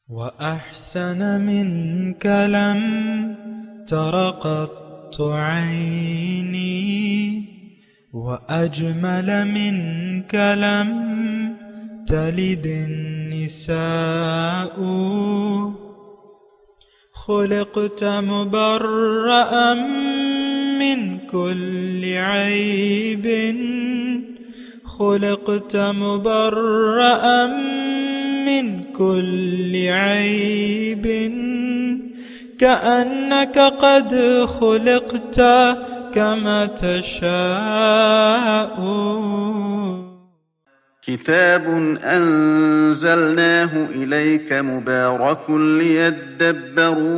وأحسن منك لم تر قط عيني وأجمل منك لم تلد النساء خلقت مبرأ من كل عيب خلقت مبرأ من كل عيب كأنك قد خلقت كما تشاء. كتاب أنزلناه إليك مبارك ليدبروا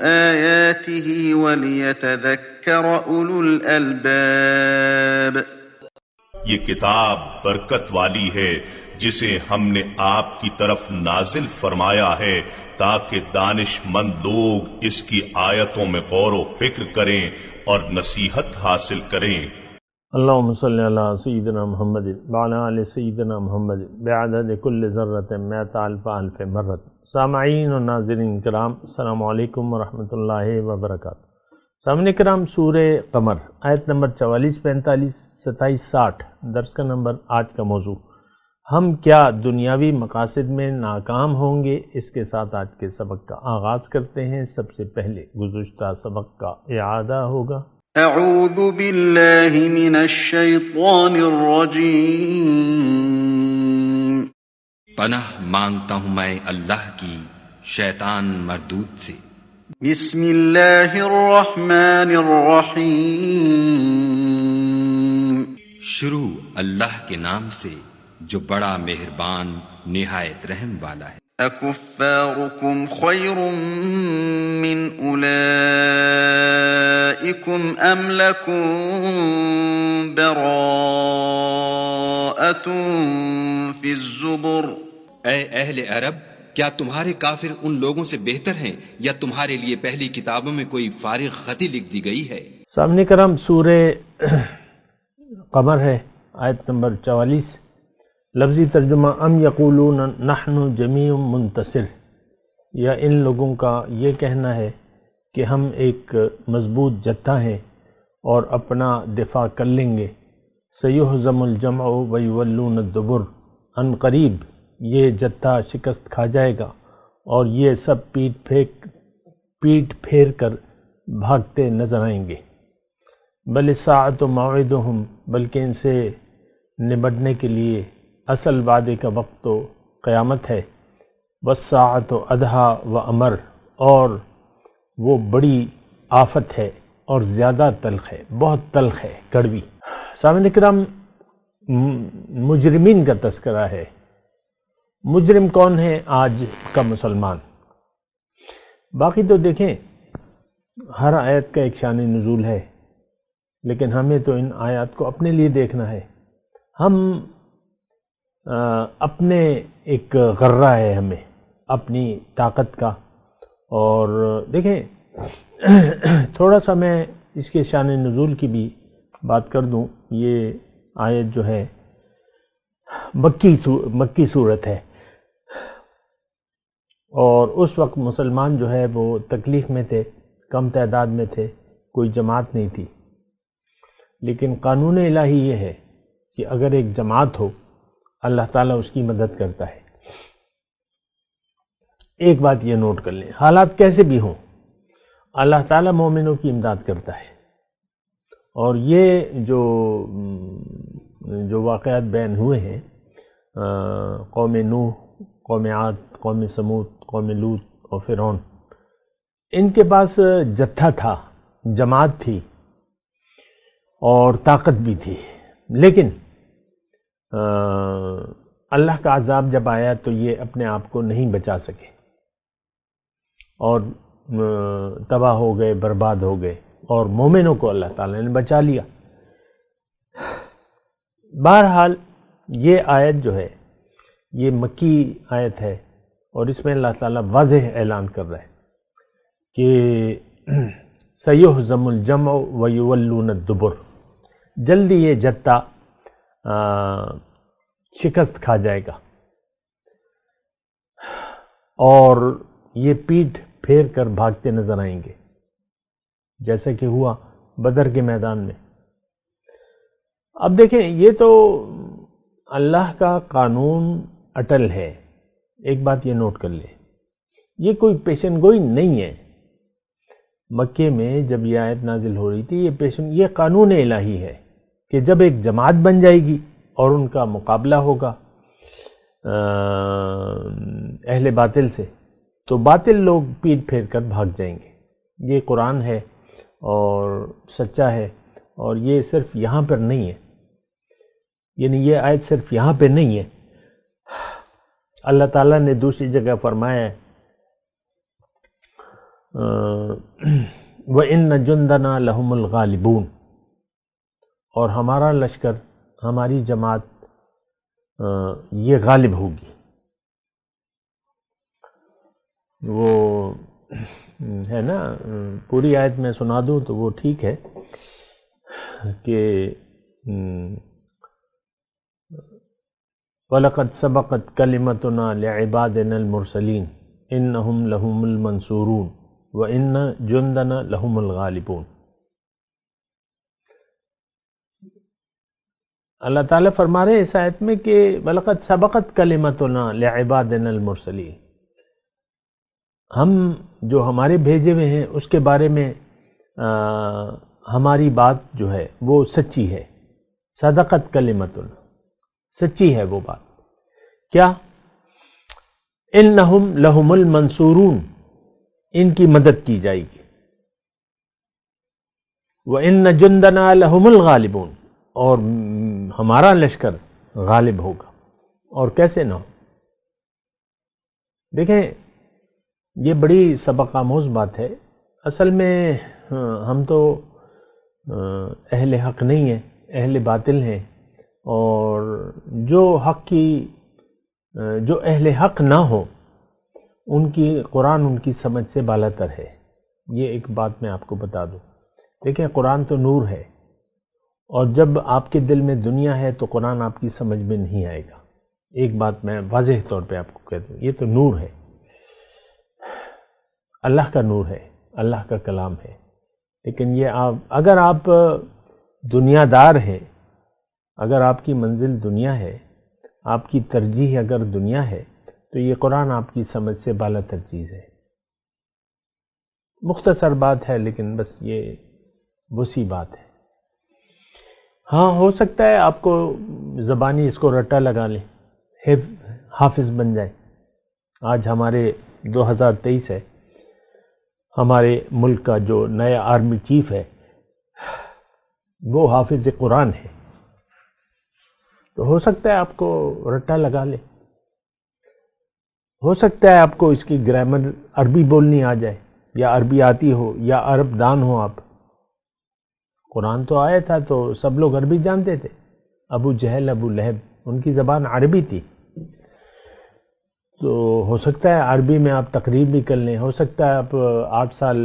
آياته وليتذكر أولو الألباب. یہ کتاب برکت والی ہے جسے ہم نے آپ کی طرف نازل فرمایا ہے تاکہ دانش مند لوگ اس کی آیتوں میں غور و فکر کریں اور نصیحت حاصل کریں. اللہم صلی علی سیدنا محمد وعلی آل سیدنا محمد بعدد کل ذرۃ مئۃ الف الف مرۃ. سامعین و ناظرین کرام، السلام علیکم ورحمۃ اللہ وبرکاتہ. سامعین کرام، سورہ قمر آیت نمبر 44، 45، 27، 60 درس کا نمبر. آج کا موضوع ہم کیا دنیاوی مقاصد میں ناکام ہوں گے، اس کے ساتھ آج کے سبق کا آغاز کرتے ہیں. سب سے پہلے گزشتہ سبق کا اعادہ ہوگا. اعوذ باللہ من الشیطان الرجیم. پناہ مانگتا ہوں میں اللہ کی شیطان مردود سے. بسم اللہ الرحمن الرحیم. شروع اللہ کے نام سے جو بڑا مہربان نہایت رحم والا ہے. اکفارکم خیر من اولئکم ام لکم براءۃ فی الزبر. اے اہل عرب، کیا تمہارے کافر ان لوگوں سے بہتر ہیں یا تمہارے لیے پہلی کتابوں میں کوئی فارغ خطی لکھ دی گئی ہے؟ سامنے کرم سورہ قمر ہے، آیت نمبر 44. لفظی ترجمہ ام یقولون نحن جمیع منتصر، یا ان لوگوں کا یہ کہنا ہے کہ ہم ایک مضبوط جتھا ہیں اور اپنا دفاع کر لیں گے. سیہزم الجمع ویولون الدبر، ان قریب یہ جتھا شکست کھا جائے گا اور یہ سب پیٹ پھیر کر بھاگتے نظر آئیں گے. بل الساعۃ موعدہم، بلکہ ان سے نبٹنے کے لیے اصل وعدے کا وقت تو قیامت ہے. والساعۃ ادھیٰ و امر، اور وہ بڑی آفت ہے اور زیادہ تلخ ہے، بہت تلخ ہے، کڑوی. سامعین کرام، مجرمین کا تذکرہ ہے. مجرم کون ہے آج کا مسلمان؟ باقی تو دیکھیں ہر آیت کا ایک شان نزول ہے، لیکن ہمیں تو ان آیات کو اپنے لیے دیکھنا ہے. ہم اپنے ایک غرہ ہے ہمیں اپنی طاقت کا. اور دیکھیں تھوڑا سا میں اس کے شان نزول کی بھی بات کر دوں. یہ آیت جو ہے مکی صورت ہے، اور اس وقت مسلمان جو ہے وہ تکلیف میں تھے، کم تعداد میں تھے، کوئی جماعت نہیں تھی. لیکن قانون الہی یہ ہے کہ اگر ایک جماعت ہو اللہ تعالیٰ اس کی مدد کرتا ہے. ایک بات یہ نوٹ کر لیں، حالات کیسے بھی ہوں اللہ تعالیٰ مومنوں کی امداد کرتا ہے. اور یہ جو واقعات بیان ہوئے ہیں، قوم نوح، قوم عاد، قوم سمود، قوم لوط اور فرعون، ان کے پاس جتھا تھا، جماعت تھی اور طاقت بھی تھی، لیکن اللہ کا عذاب جب آیا تو یہ اپنے آپ کو نہیں بچا سکے اور تباہ ہو گئے، برباد ہو گئے، اور مومنوں کو اللہ تعالیٰ نے بچا لیا. بہرحال یہ آیت جو ہے یہ مکی آیت ہے، اور اس میں اللہ تعالیٰ واضح اعلان کر رہا ہے کہ سیہزم الجمع ویولون الدبر، جلدی یہ جتھا شکست کھا جائے گا. اور یہ پیٹھ پھیر کر بھاگتے نظر آئیں گے، جیسا کہ ہوا بدر کے میدان میں۔ اب دیکھیں، یہ تو اللہ کا قانون اٹل ہے، ایک بات یہ نوٹ کر لیں، یہ کوئی پیشن گوئی نہیں ہے۔ مکے میں جب یہ آیت نازل ہو رہی تھی، یہ قانون الہی ہے کہ جب ایک جماعت بن جائے گی اور ان کا مقابلہ ہوگا اہل باطل سے، تو باطل لوگ پیٹ پھیر کر بھاگ جائیں گے۔ یہ قرآن ہے اور سچا ہے، اور یہ صرف یہاں پر نہیں ہے، یعنی یہ آیت صرف یہاں پہ نہیں ہے۔ اللہ تعالیٰ نے دوسری جگہ فرمایا ہے وَإِنَّ جُنْدَنَا لَهُمُ الْغَالِبُونَ، اور ہمارا لشکر، ہماری جماعت یہ غالب ہوگی۔ وہ ہے نا، پوری آیت میں سنا دوں تو وہ ٹھیک ہے کہ وَلَقَدْ سَبَقَتْ كَلِمَتُنَا لِعِبَادِنَا الْمُرْسَلِينَ إِنَّهُمْ لَهُمُ الْمَنْصُورُونَ وَإِنَّ جُنْدَنَا لَهُمُ الْغَالِبُونَ۔ اللہ تعالیٰ فرما رہے ہیں اس آیت میں کہ وَلَقَدْ سَبَقَتْ كَلِمَتُنَا لِعِبَادِنَا الْمُرْسَلِينَ، ہم جو ہمارے بھیجے ہوئے ہیں اس کے بارے میں ہماری بات جو ہے وہ سچی ہے۔ صدقت کلمتنا، سچی ہے وہ بات۔ کیا؟ انہم لہم المنصورون، ان کی مدد کی جائے گی۔ وَإِنَّ جُنْدَنَا لَهُمُ الْغَالِبُونَ، اور ہمارا لشکر غالب ہوگا۔ اور کیسے نہ ہو؟ دیکھیں، یہ بڑی سبق آموز بات ہے۔ اصل میں ہم تو اہل حق نہیں ہیں، اہل باطل ہیں، اور جو اہل حق نہ ہو ان کی قرآن ان کی سمجھ سے بالا تر ہے۔ یہ ایک بات میں آپ کو بتا دوں۔ دیکھیں، قرآن تو نور ہے، اور جب آپ کے دل میں دنیا ہے تو قرآن آپ کی سمجھ میں نہیں آئے گا۔ ایک بات میں واضح طور پہ آپ کو کہہ دوں، یہ تو نور ہے، اللہ کا نور ہے، اللہ کا کلام ہے۔ لیکن یہ اگر آپ دنیا دار ہیں، اگر آپ کی منزل دنیا ہے، آپ کی ترجیح اگر دنیا ہے، تو یہ قرآن آپ کی سمجھ سے بالا تر چیز ہے۔ مختصر بات ہے، لیکن بس یہ وسیع بات ہے۔ ہاں، ہو سکتا ہے آپ کو زبانی اس کو رٹا لگا لیں، حافظ بن جائے۔ آج ہمارے 2023 ہے، ہمارے ملک کا جو نیا آرمی چیف ہے وہ حافظ قرآن ہے، تو ہو سکتا ہے آپ کو رٹا لگا لے، ہو سکتا ہے آپ کو اس کی گرامر عربی بولنی آ جائے، یا عربی آتی ہو، یا عرب دان ہو آپ۔ قرآن تو آیا تھا تو سب لوگ عربی جانتے تھے، ابو جہل، ابو لہب، ان کی زبان عربی تھی، تو ہو سکتا ہے عربی میں آپ تقریر بھی کر لیں، ہو سکتا ہے آپ 8 سال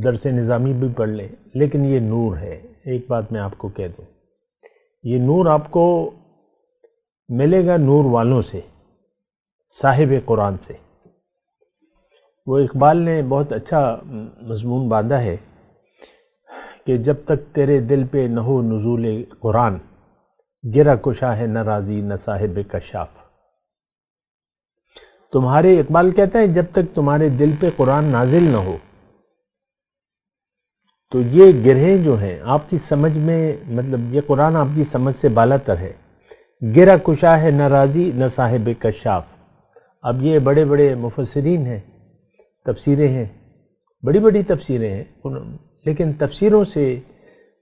درس نظامی بھی پڑھ لیں، لیکن یہ نور ہے۔ ایک بات میں آپ کو کہہ دوں، یہ نور آپ کو ملے گا نور والوں سے، صاحب قرآن سے۔ وہ اقبال نے بہت اچھا مضمون باندھا ہے کہ جب تک تیرے دل پہ نہ ہو نزول قرآن، گرا کشا ہے نہ راضی نہ صاحب کشاف۔ تمہارے اقبال کہتا ہے جب تک تمہارے دل پہ قرآن نازل نہ ہو تو یہ گرہیں جو ہیں آپ کی سمجھ میں، مطلب یہ قرآن آپ کی سمجھ سے بالا تر ہے۔ گرا کشا ہے نہ راضی نہ صاحب کشاف۔ اب یہ بڑے بڑے مفسرین ہیں، تفسیریں ہیں، بڑی بڑی تفسیریں ہیں، لیکن تفسیروں سے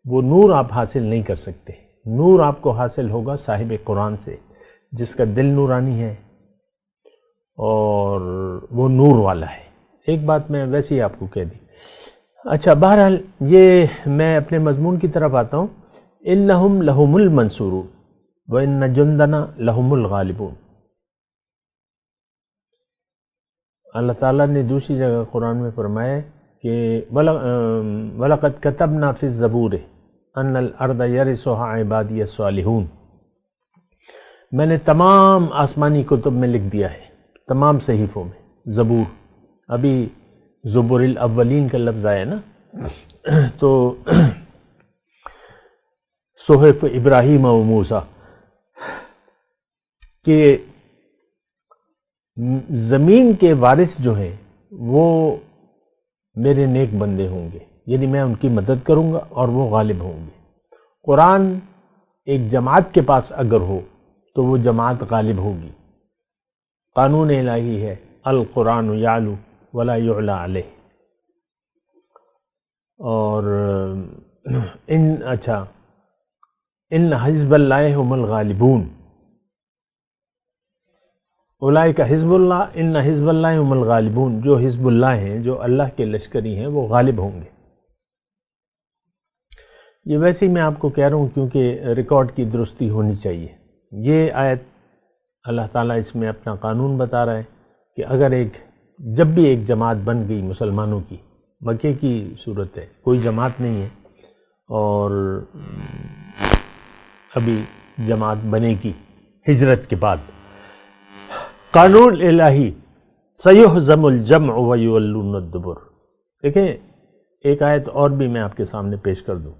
وہ نور آپ حاصل نہیں کر سکتے۔ نور آپ کو حاصل ہوگا صاحب قرآن سے، جس کا دل نورانی ہے اور وہ نور والا ہے۔ ایک بات میں ویسے ہی آپ کو کہہ دی۔ اچھا، بہرحال یہ میں اپنے مضمون کی طرف آتا ہوں۔ اِنَّهُمْ لَهُمُ الْمَنْصُورُونَ وَإِنَّ جُنْدَنَا لَهُمُ الْغَالِبُونَ۔ اللہ تعالیٰ نے دوسری جگہ قرآن میں فرمایا کہ وَلَقَدْ كَتَبْنَا فِي الزَّبُورِ أَنَّ الْأَرْضَ يَرِثُهَا عِبَادِيَ الصَّالِحُونَ۔ میں نے تمام آسمانی کتب میں لکھ دیا ہے، تمام صحیفوں میں زبور، ابھی زبور الاولین کا لفظ آیا نا، تو صحف ابراہیم و موسیٰ کہ زمین کے وارث جو ہیں وہ میرے نیک بندے ہوں گے، یعنی میں ان کی مدد کروں گا اور وہ غالب ہوں گے۔ قرآن ایک جماعت کے پاس اگر ہو تو وہ جماعت غالب ہوگی۔ قانون الہی ہے، القرآن یعلو ولا یعلی علیہ۔ اور ان حزب اللہ هم الغالبون، اولئک حزب اللہ، ان حزب اللہ هم الغالبون، جو حزب اللہ ہیں، جو اللہ کے لشکری ہیں، وہ غالب ہوں گے۔ یہ ویسے ہی میں آپ کو کہہ رہا ہوں کیونکہ ریکارڈ کی درستی ہونی چاہیے۔ یہ آیت اللہ تعالیٰ اس میں اپنا قانون بتا رہا ہے کہ اگر جب بھی ایک جماعت بن گئی مسلمانوں کی، مکے کی صورت ہے، کوئی جماعت نہیں ہے اور ابھی جماعت بنے گی ہجرت کے بعد، قانون الہی سیہزم الجمع ویولون الدبر۔ دیکھیں ایک آیت اور بھی میں آپ کے سامنے پیش کر دوں،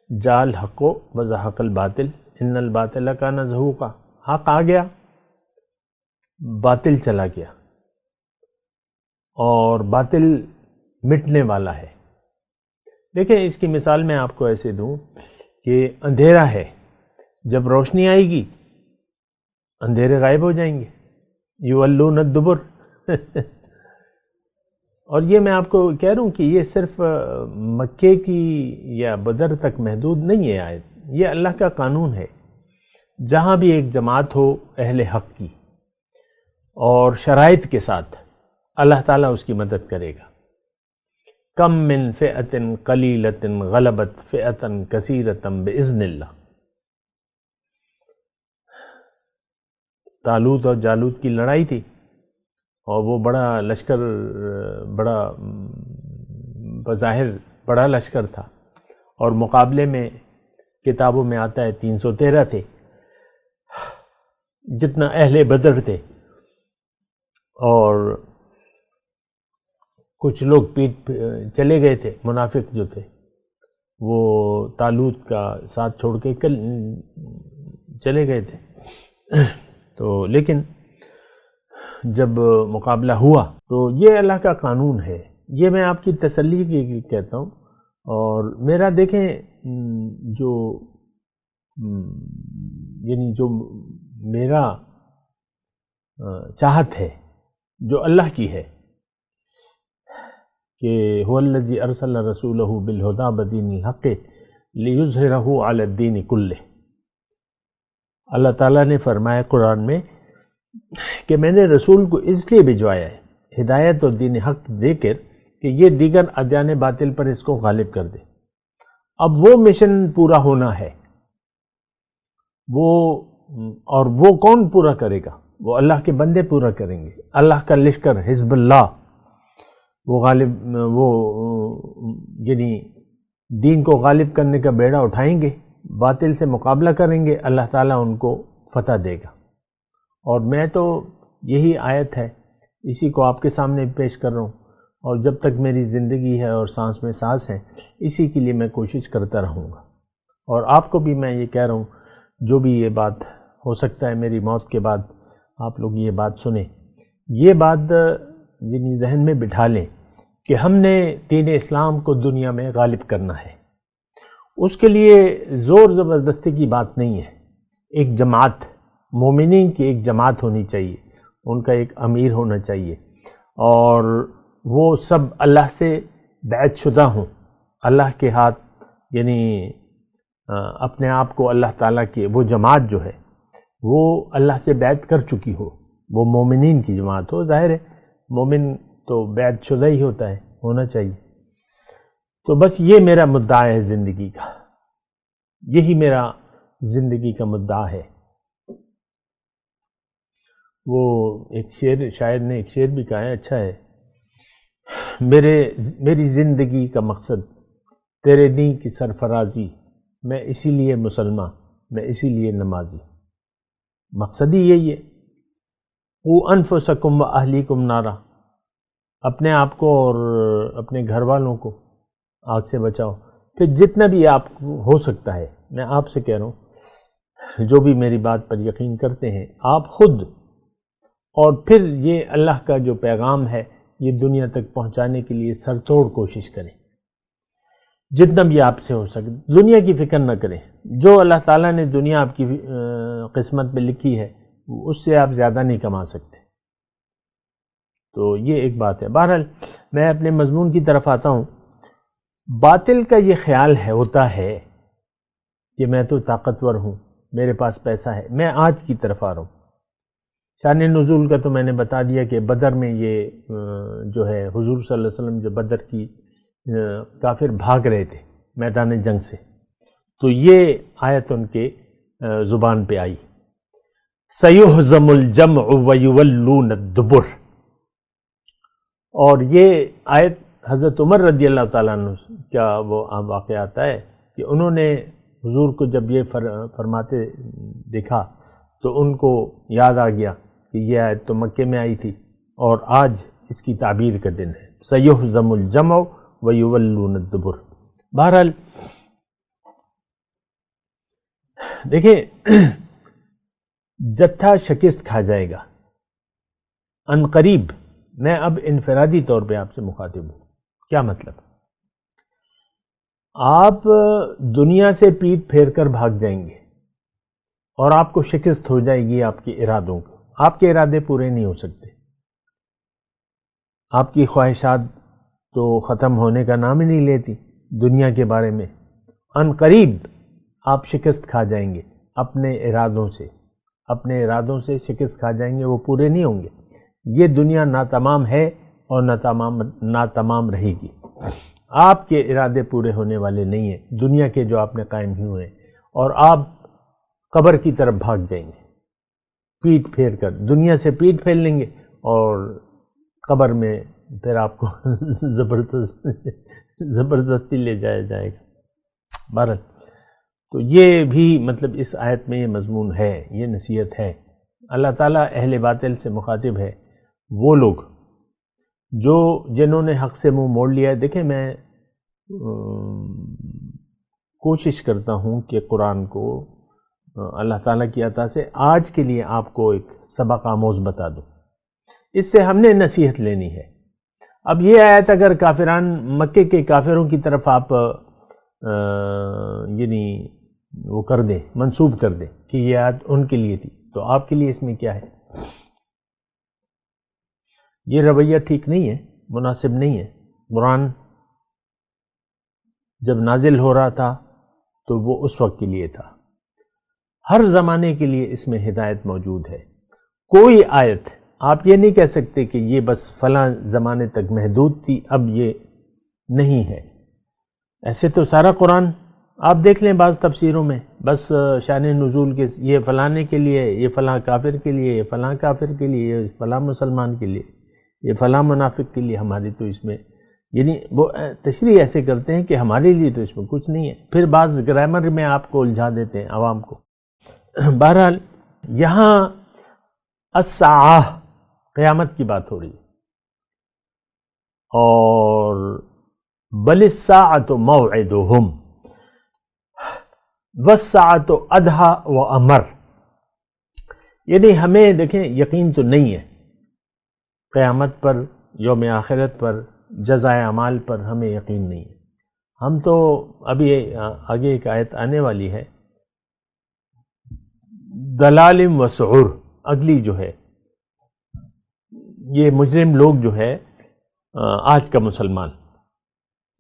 جال حق و زحق الباطل ان الباطل کان زہوقا، حق آ گیا، باطل چلا گیا، اور باطل مٹنے والا ہے۔ دیکھیں اس کی مثال میں آپ کو ایسے دوں کہ اندھیرا ہے، جب روشنی آئے گی اندھیرے غائب ہو جائیں گے، یولون الدبر۔ اور یہ میں آپ کو کہہ رہا ہوں کہ یہ صرف مکے کی یا بدر تک محدود نہیں ہے آیت، یہ اللہ کا قانون ہے۔ جہاں بھی ایک جماعت ہو اہل حق کی اور شرائط کے ساتھ، اللہ تعالیٰ اس کی مدد کرے گا۔ کم من فئۃ قلیلۃ غلبت فئۃ کثیرۃ باذن اللہ۔ طالوت اور جالوت کی لڑائی تھی اور وہ بڑا لشکر، بڑا بظاہر بڑا لشکر تھا، اور مقابلے میں کتابوں میں آتا ہے 313 تھے جتنا اہل بدر تھے، اور کچھ لوگ پیٹ چلے گئے تھے، منافق جو تھے وہ طالوت کا ساتھ چھوڑ کے چلے گئے تھے۔ تو لیکن جب مقابلہ ہوا تو یہ اللہ کا قانون ہے، یہ میں آپ کی تسلی کی کہتا ہوں۔ اور میرا دیکھیں جو میرا چاہت ہے جو اللہ کی ہے کہ هو الذی ارسل رسولہ بالہدی ودین الحق لیظہرہ علی الدین کلہ۔ اللہ تعالیٰ نے فرمایا قرآن میں کہ میں نے رسول کو اس لیے بھجوایا ہے ہدایت اور دین حق دے کر کہ یہ دیگر ادیان باطل پر اس کو غالب کر دے۔ اب وہ مشن پورا ہونا ہے، اور وہ کون پورا کرے گا؟ وہ اللہ کے بندے پورا کریں گے۔ اللہ کا لشکر حزب اللہ وہ غالب، وہ یعنی دین کو غالب کرنے کا بیڑا اٹھائیں گے، باطل سے مقابلہ کریں گے، اللہ تعالیٰ ان کو فتح دے گا۔ اور میں تو یہی آیت ہے، اسی کو آپ کے سامنے پیش کر رہا ہوں، اور جب تک میری زندگی ہے اور سانس میں سانس ہے اسی کے لیے میں کوشش کرتا رہوں گا۔ اور آپ کو بھی میں یہ کہہ رہا ہوں، جو بھی یہ بات ہو سکتا ہے میری موت کے بعد آپ لوگ یہ بات سنیں، یہ بات یعنی ذہن میں بٹھا لیں کہ ہم نے دین اسلام کو دنیا میں غالب کرنا ہے۔ اس کے لیے زور زبردستی کی بات نہیں ہے، ایک جماعت، مومنین کی ایک جماعت ہونی چاہیے، ان کا ایک امیر ہونا چاہیے، اور وہ سب اللہ سے بیعت شدہ ہوں، اللہ کے ہاتھ، یعنی اپنے آپ کو اللہ تعالیٰ کی وہ جماعت جو ہے وہ اللہ سے بیعت کر چکی ہو، وہ مومنین کی جماعت ہو۔ ظاہر ہے مومن تو بیعت شدہ ہی ہونا چاہیے۔ تو بس یہ میرا مدعا ہے زندگی کا، یہی میرا زندگی کا مدعا ہے۔ وہ ایک شاعر نے ایک شعر بھی کہا ہے، اچھا ہے، میری زندگی کا مقصد تیرے دین کی سرفرازی، میں اسی لیے مسلمان، میں اسی لیے نمازی۔ مقصد ہی یہی ہے، قُوا أَنفُسَكُمْ وَأَهْلِيكُمْ نَارًا اپنے آپ کو اور اپنے گھر والوں کو آگ سے بچاؤ. پھر جتنا بھی آپ ہو سکتا ہے، میں آپ سے کہہ رہا ہوں جو بھی میری بات پر یقین کرتے ہیں، آپ خود اور پھر یہ اللہ کا جو پیغام ہے یہ دنیا تک پہنچانے کے لیے سر توڑ کوشش کریں. جتنا بھی آپ سے ہو سکے دنیا کی فکر نہ کریں. جو اللہ تعالیٰ نے دنیا آپ کی قسمت میں لکھی ہے اس سے آپ زیادہ نہیں کما سکتے. تو یہ ایک بات ہے. بہرحال میں اپنے مضمون کی طرف آتا ہوں. باطل کا یہ خیال ہوتا ہے کہ میں تو طاقتور ہوں، میرے پاس پیسہ ہے. میں آج کی طرف آ رہا ہوں. شان نزول کا تو میں نے بتا دیا کہ بدر میں یہ جو ہے حضور صلی اللہ علیہ وسلم جو بدر کی کافر بھاگ رہے تھے میدان جنگ سے، تو یہ آیت ان کے زبان پہ آئی، سَيُهْزَمُ الْجَمْعُ وَيُوَلُّونَ الدُّبُرَ. اور یہ آیت حضرت عمر رضی اللہ تعالیٰ عنہ کا وہ واقعہ آتا ہے کہ انہوں نے حضور کو جب یہ فرماتے دیکھا تو ان کو یاد آ گیا کہ یہ آیت تو مکے میں آئی تھی اور آج اس کی تعبیر کا دن ہے. سَيُهْزَمُ الْجَمْعُ وَيُوَلُّونَ الدُّبُرَ. بہرحال دیکھیں جتھا شکست کھا جائے گا. ان قریب میں اب انفرادی طور پہ آپ سے مخاطب ہوں. کیا مطلب؟ آپ دنیا سے پیٹ پھیر کر بھاگ جائیں گے اور آپ کو شکست ہو جائے گی آپ کے ارادوں کو. آپ کے ارادے پورے نہیں ہو سکتے. آپ کی خواہشات تو ختم ہونے کا نام ہی نہیں لیتی دنیا کے بارے میں. ان قریب آپ شکست کھا جائیں گے اپنے ارادوں سے شکست کھا جائیں گے، وہ پورے نہیں ہوں گے. یہ دنیا ناتمام ہے اور ناتمام رہے گی. آپ کے ارادے پورے ہونے والے نہیں ہیں دنیا کے جو آپ نے قائم ہوئے ہیں، اور آپ قبر کی طرف بھاگ جائیں گے پیٹ پھیر کر. دنیا سے پیٹ پھیر لیں گے اور قبر میں پھر آپ کو زبردستی لے جایا جائے گا. بہرحال تو یہ بھی مطلب اس آیت میں یہ مضمون ہے، یہ نصیحت ہے. اللہ تعالیٰ اہل باطل سے مخاطب ہے، وہ لوگ جنہوں نے حق سے منہ موڑ لیا ہے. دیکھیں میں کوشش کرتا ہوں کہ قرآن کو اللہ تعالیٰ کی عطا سے آج کے لیے آپ کو ایک سبق آموز بتا دوں. اس سے ہم نے نصیحت لینی ہے. اب یہ آیت اگر کافران مکے کے کافروں کی طرف آپ یعنی وہ کر دیں، منسوب کر دیں کہ یہ آیت ان کے لیے تھی، تو آپ کے لیے اس میں کیا ہے؟ یہ رویہ ٹھیک نہیں ہے، مناسب نہیں ہے. قرآن جب نازل ہو رہا تھا تو وہ اس وقت کے لیے تھا. ہر زمانے کے لیے اس میں ہدایت موجود ہے. کوئی آیت آپ یہ نہیں کہہ سکتے کہ یہ بس فلاں زمانے تک محدود تھی، اب یہ نہیں ہے. ایسے تو سارا قرآن آپ دیکھ لیں بعض تفسیروں میں بس شان نزول کے یہ فلانے کے لیے، یہ فلاں کافر کے لیے، یہ فلاں کافر کے لیے، یہ فلاں مسلمان کے لیے، یہ فلاں منافق کے لیے. ہماری تو اس میں یعنی وہ تشریح ایسے کرتے ہیں کہ ہمارے لیے تو اس میں کچھ نہیں ہے. پھر بعض گرامر میں آپ کو الجھا دیتے ہیں عوام کو. بہرحال یہاں الساعہ قیامت کی بات ہو رہی ہے، اور بل الساعۃ موعدہم والساعۃ ادھیٰ وامر. یعنی ہمیں دیکھیں یقین تو نہیں ہے قیامت پر، یوم آخرت پر، جزائے اعمال پر ہمیں یقین نہیں ہے. ہم تو ابھی آگے ایک آیت آنے والی ہے دلال و سعور، اگلی جو ہے یہ مجرم لوگ جو ہے آج کا مسلمان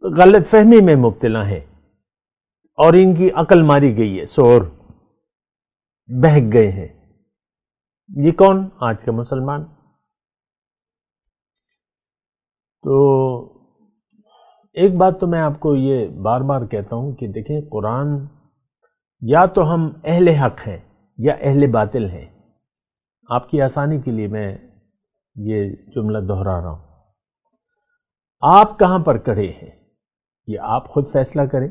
غلط فہمی میں مبتلا ہیں اور ان کی عقل ماری گئی ہے، سعور بہک گئے ہیں. یہ کون؟ آج کا مسلمان. تو ایک بات تو میں آپ کو یہ بار بار کہتا ہوں کہ دیکھیں قرآن یا تو ہم اہل حق ہیں یا اہل باطل ہیں. آپ کی آسانی کے لیے میں یہ جملہ دہرا رہا ہوں. آپ کہاں پر کھڑے ہیں یہ آپ خود فیصلہ کریں.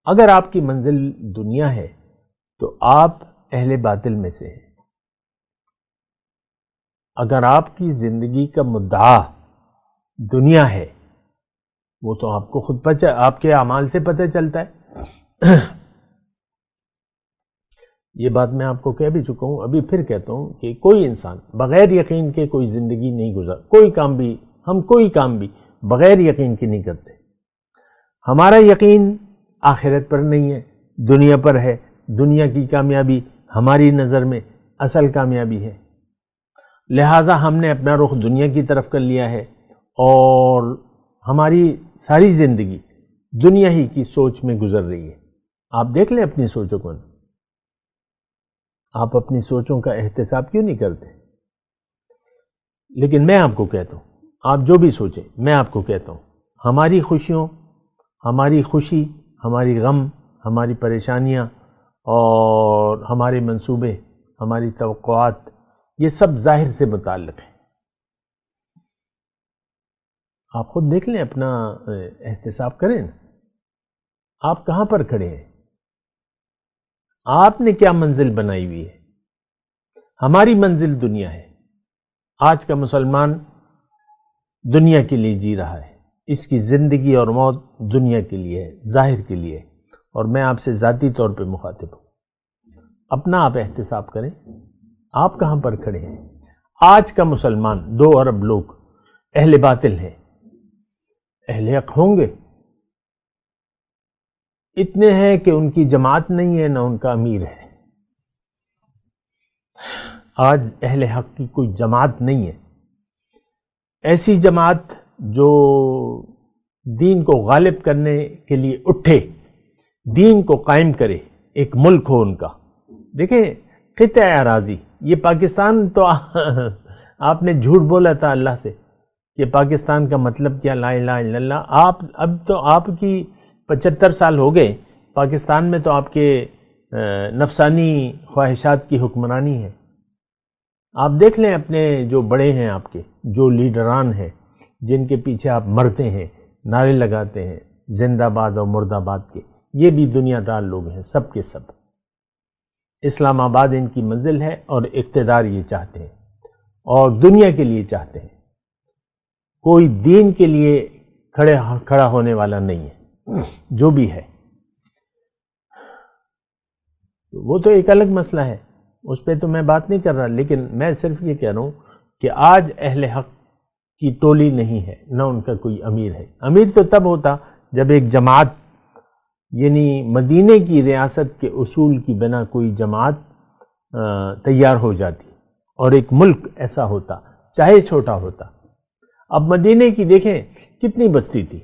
اگر آپ کی منزل دنیا ہے تو آپ اہل باطل میں سے ہیں. اگر آپ کی زندگی کا مدعا دنیا ہے وہ تو آپ کو خود آپ کے اعمال سے پتہ چلتا ہے. یہ بات میں آپ کو کہہ بھی چکا ہوں, ابھی پھر کہتا ہوں کہ کوئی انسان بغیر یقین کے کوئی زندگی نہیں گزار, کوئی کام بھی بغیر یقین کے نہیں کرتے. ہمارا یقین آخرت پر نہیں ہے, دنیا پر ہے. دنیا کی کامیابی ہماری نظر میں اصل کامیابی ہے, لہذا ہم نے اپنا رخ دنیا کی طرف کر لیا ہے اور ہماری ساری زندگی دنیا ہی کی سوچ میں گزر رہی ہے. آپ دیکھ لیں اپنی سوچوں کو, آپ اپنی سوچوں کا احتساب کیوں نہیں کرتے؟ لیکن میں آپ کو کہتا ہوں, آپ جو بھی سوچیں, میں آپ کو کہتا ہوں, ہماری خوشیوں, ہماری خوشی, ہماری غم, ہماری پریشانیاں اور ہمارے منصوبے, ہماری توقعات, یہ سب ظاہر سے متعلق ہیں. آپ خود دیکھ لیں, اپنا احتساب کریں نا, آپ کہاں پر کھڑے ہیں, آپ نے کیا منزل بنائی ہوئی ہے. ہماری منزل دنیا ہے. آج کا مسلمان دنیا کے لیے جی رہا ہے, اس کی زندگی اور موت دنیا کے لیے ہے, ظاہر کے لیے ہے. اور میں آپ سے ذاتی طور پہ مخاطب ہوں, اپنا آپ احتساب کریں, آپ کہاں پر کھڑے ہیں. آج کا مسلمان 2 ارب لوگ اہل باطل ہیں, اہل حق ہوں گے اتنے ہیں کہ ان کی جماعت نہیں ہے, نہ ان کا امیر ہے. آج اہل حق کی کوئی جماعت نہیں ہے, ایسی جماعت جو دین کو غالب کرنے کے لیے اٹھے, دین کو قائم کرے, ایک ملک ہو ان کا. دیکھیں خطہ اراضی, یہ پاکستان تو آپ نے جھوٹ بولا تھا اللہ سے کہ پاکستان کا مطلب کیا, لا الہ الا اللہ. اب تو آپ کی 75 سال ہو گئے, پاکستان میں تو آپ کے نفسانی خواہشات کی حکمرانی ہے. آپ دیکھ لیں اپنے جو بڑے ہیں, آپ کے جو لیڈران ہیں, جن کے پیچھے آپ مرتے ہیں, نعرے لگاتے ہیں زندہ باد اور مرد آباد کے, یہ بھی دنیا دار لوگ ہیں, سب کے سب. اسلام آباد ان کی منزل ہے اور اقتدار یہ چاہتے ہیں اور دنیا کے لیے چاہتے ہیں. کوئی دین کے لیے کھڑا ہونے والا نہیں ہے, جو بھی ہے. وہ تو ایک الگ مسئلہ ہے, اس پہ تو میں بات نہیں کر رہا, لیکن میں صرف یہ کہہ رہا ہوں کہ آج اہل حق کی ٹولی نہیں ہے, نہ ان کا کوئی امیر ہے. امیر تو تب ہوتا جب ایک جماعت, یعنی مدینے کی ریاست کے اصول کی بنا کوئی جماعت تیار ہو جاتی اور ایک ملک ایسا ہوتا, چاہے چھوٹا ہوتا. اب مدینے کی دیکھیں کتنی بستی تھی,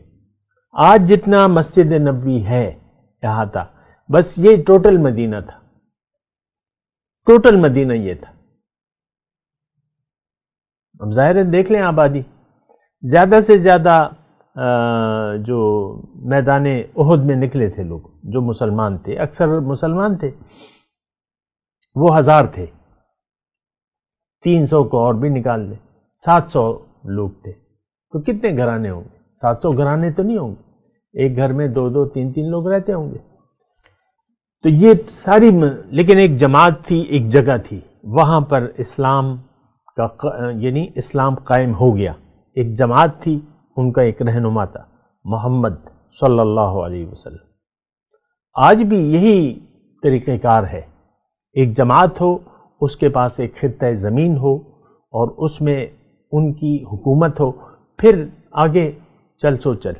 آج جتنا مسجد نبوی ہے احاطہ, بس یہ ٹوٹل مدینہ تھا, ٹوٹل مدینہ یہ تھا. اب ظاہر ہے دیکھ لیں آبادی, زیادہ سے زیادہ جو میدان احد میں نکلے تھے لوگ, جو مسلمان تھے, اکثر مسلمان تھے, وہ 1000 تھے. 300 کو اور بھی نکال دیں, 700 لوگ تھے. تو کتنے گھرانے ہوں گے؟ 700 گھرانے تو نہیں ہوں گے, ایک گھر میں 2 3 لوگ رہتے ہوں گے. تو یہ ساری, لیکن ایک جماعت تھی, ایک جگہ تھی, وہاں پر اسلام کا یعنی اسلام قائم ہو گیا. ایک جماعت تھی, ان کا ایک رہنما تھا محمد صلی اللہ علیہ وسلم. آج بھی یہی طریقہ کار ہے, ایک جماعت ہو, اس کے پاس ایک خطہ زمین ہو اور اس میں ان کی حکومت ہو, پھر آگے چل سو چل.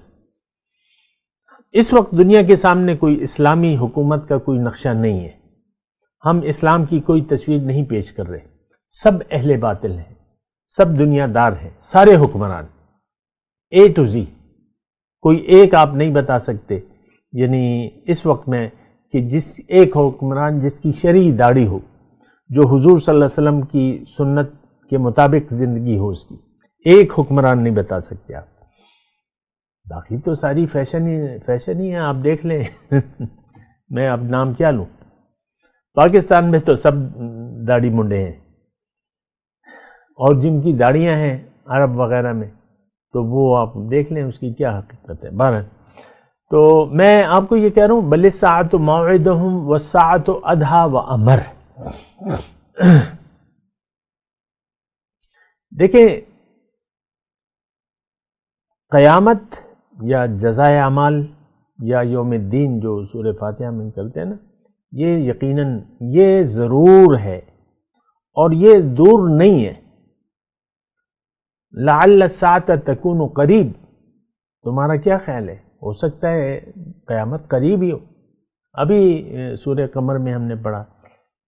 اس وقت دنیا کے سامنے کوئی اسلامی حکومت کا کوئی نقشہ نہیں ہے. ہم اسلام کی کوئی تصویر نہیں پیش کر رہے. سب اہل باطل ہیں, سب دنیا دار ہیں, سارے حکمران A to Z. کوئی ایک آپ نہیں بتا سکتے یعنی اس وقت میں کہ جس ایک حکمران جس کی شرعی داڑھی ہو, جو حضور صلی اللہ علیہ وسلم کی سنت کے مطابق زندگی ہو, اس کی ایک حکمران نہیں بتا سکتے آپ. باقی تو ساری فیشن ہی ہے. آپ دیکھ لیں میں اب نام کیا لوں, پاکستان میں تو سب داڑھی منڈے ہیں, اور جن کی داڑیاں ہیں عرب وغیرہ میں تو وہ آپ دیکھ لیں اس کی کیا حقیقت ہے. بہرحال تو میں آپ کو یہ کہہ رہا ہوں, بل الساعۃ موعدہم والساعۃ ادھیٰ وامر. دیکھیں قیامت یا جزائے اعمال یا یوم الدین جو سورہ فاتحہ میں کرتے ہیں نا، یہ یقیناً یہ ضرور ہے اور یہ دور نہیں ہے۔ لعل الساعۃ تکون قریب، تمہارا کیا خیال ہے؟ ہو سکتا ہے قیامت قریب ہی ہو۔ ابھی سورہ قمر میں ہم نے پڑھا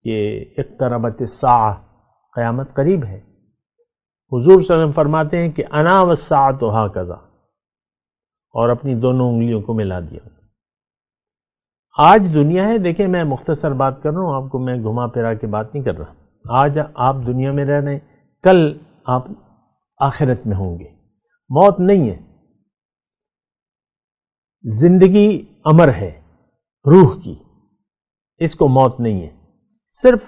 کہ اقتربت الساعہ، قیامت قریب ہے۔ حضور صلی اللہ علیہ وسلم فرماتے ہیں کہ انا والساعۃ ہاکذا، اور اپنی دونوں انگلیوں کو ملا دیا۔ آج دنیا ہے، دیکھیں میں مختصر بات کر رہا ہوں، آپ کو میں گھما پھرا کے بات نہیں کر رہا۔ آج آپ دنیا میں رہ رہے ہیں، کل آپ آخرت میں ہوں گے۔ موت نہیں ہے، زندگی امر ہے روح کی، اس کو موت نہیں ہے، صرف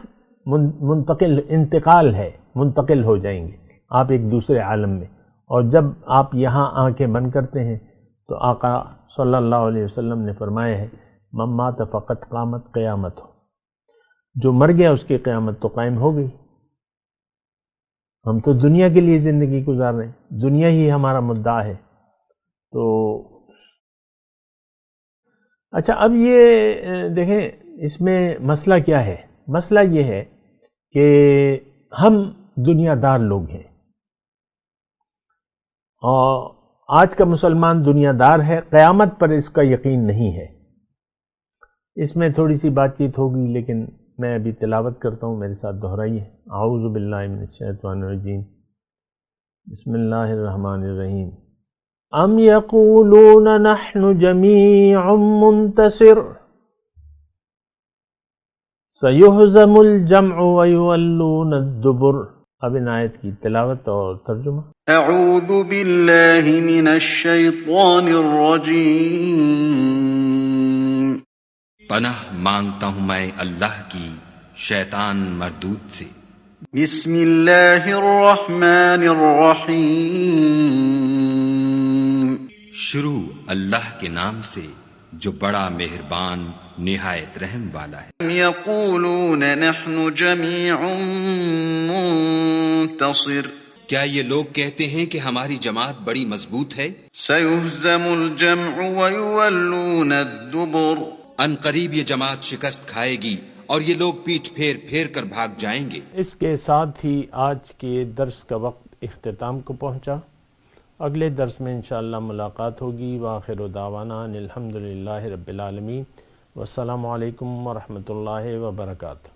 انتقال ہے، منتقل ہو جائیں گے آپ ایک دوسرے عالم میں۔ اور جب آپ یہاں آنکھیں بند کرتے ہیں تو آقا صلی اللہ علیہ وسلم نے فرمایا ہے من مات فقط قامت قیامت ہو، جو مر گیا اس کی قیامت تو قائم ہو گئی۔ ہم تو دنیا کے لیے زندگی گزار رہے ہیں، دنیا ہی ہمارا مدعا ہے۔ تو اچھا، اب یہ دیکھیں اس میں مسئلہ کیا ہے؟ مسئلہ یہ ہے کہ ہم دنیا دار لوگ ہیں، اور آج کا مسلمان دنیا دار ہے، قیامت پر اس کا یقین نہیں ہے۔ اس میں تھوڑی سی بات چیت ہوگی، لیکن میں ابھی تلاوت کرتا ہوں، میرے ساتھ دہرائیے۔ اعوذ باللہ من الشیطان الرجیم، بسم اللہ الرحمن الرحیم۔ ام یقولون نحن جمیع منتصر سیہزم الجمع ویولون الدبر۔ اب ان آیت کی تلاوت اور ترجمہ۔ اعوذ باللہ من الشیطان الرجیم، پناہ مانگتا ہوں میں اللہ کی شیطان مردود سے۔ بسم اللہ الرحمن الرحیم، شروع اللہ کے نام سے جو بڑا مہربان نہایت رحم والا ہے۔ ام یقولون نحن جمیع منتصر، کیا یہ لوگ کہتے ہیں کہ ہماری جماعت بڑی مضبوط ہے؟ سیہزم الجمع ویولون الدبر، ان قریب یہ جماعت شکست کھائے گی اور یہ لوگ پیٹھ پھیر پھیر کر بھاگ جائیں گے۔ اس کے ساتھ ہی آج کے درس کا وقت اختتام کو پہنچا۔ اگلے درس میں انشاءاللہ ملاقات ہوگی۔ وآخر دعوانا ان الحمدللہ رب العالمین، والسلام علیکم ورحمۃ اللہ وبرکاتہ۔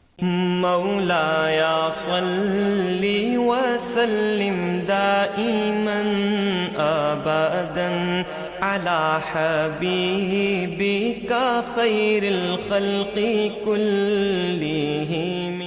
مولاي صل وسلم دائما أبدا على حبيبك خير الخلق كلهم